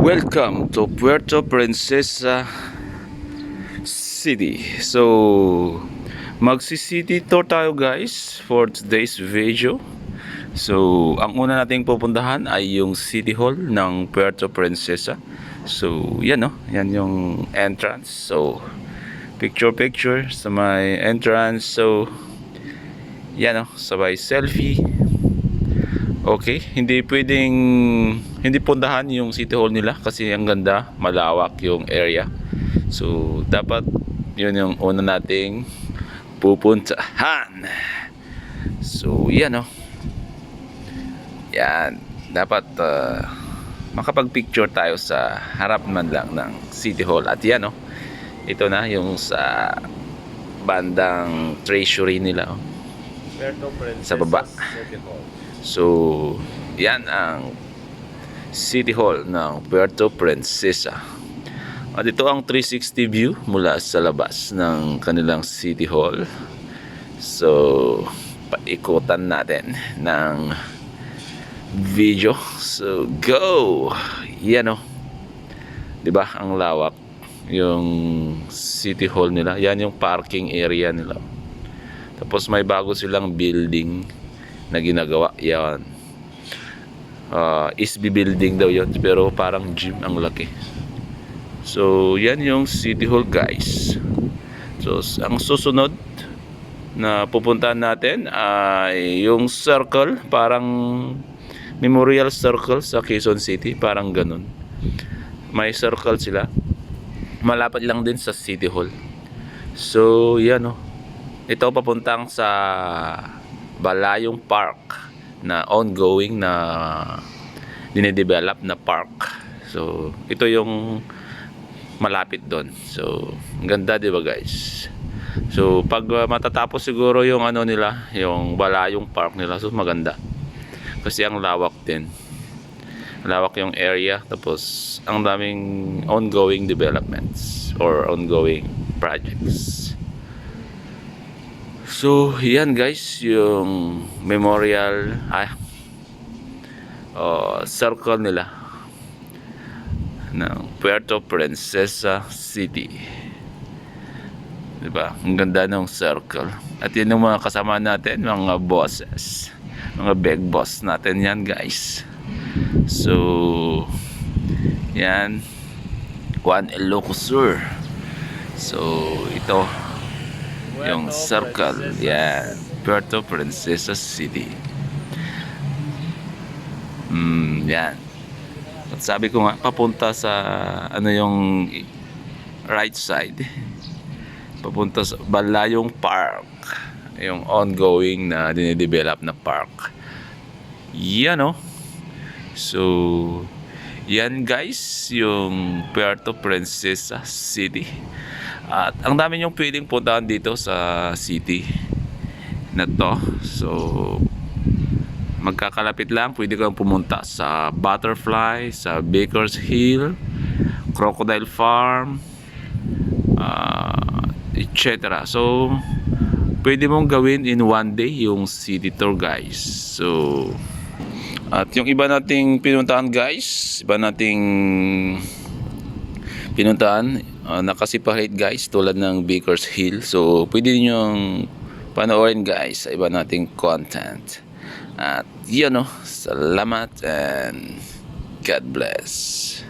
Welcome to Puerto Princesa City. So, magsi-city tour tayo guys for today's video. So, ang una nating pupuntahan ay yung City Hall ng Puerto Princesa. So, yan no, yan yung entrance. So, picture sa may entrance. So, yan no, sabay selfie. Okay, hindi puntahan yung City Hall nila kasi ang ganda, malawak yung area. So, dapat yun yung una nating pupuntahan. So, yan oh. Yan, dapat makapag-picture tayo sa harap man lang ng City Hall. At yan oh, ito na yung sa bandang treasury nila oh. Sa baba. So, yan ang City Hall ng Puerto Princesa. At ito ang 360 view mula sa labas ng kanilang City Hall. So, paikutan natin ng video. So, go! Yan o. Diba? Ang lawak yung City Hall nila. Yan yung parking area nila. Tapos may bago silang building na ginagawa. Yan SB building daw yun, pero parang gym ang laki. So yan yung City Hall guys. So ang susunod na pupuntahan natin ay yung circle, parang Memorial Circle sa Quezon City, parang ganun. May circle sila, malapit lang din sa City Hall. So yan oh, ito papuntang sa Balayong Park na ongoing na dinedevelop na park. So ito yung malapit doon. So ang ganda, di ba guys? So pag matatapos siguro yung ano nila, yung Balayong Park nila, so maganda kasi ang lawak din, lawak yung area. Tapos ang daming ongoing developments or ongoing projects. So, yan guys, yung memorial circle nila ng Puerto Princesa City. Diba? Ang ganda ng circle. At yun yung mga kasama natin, mga bosses, mga big boss natin yan guys. So, yan, Juan Ilocosur. So, ito yung circle, yan, Puerto Princesa City. Yan. At sabi ko nga, papunta sa ano yung right side, papunta sa Balayong Park, yung ongoing na dinedevelop na park. Yan oh. So yan guys, yung Puerto Princesa City. At ang dami nyong pwedeng puntahan dito sa city na to. So magkakalapit lang, pwede kang pumunta sa Butterfly, sa Baker's Hill, Crocodile Farm, etc. So pwede mong gawin in one day yung city tour guys. So at yung iba nating pinuntahan guys, nakasipahit guys, tulad ng Baker's Hill. So pwede ninyong panoorin guys sa iba nating content. At yun oh, salamat and God bless.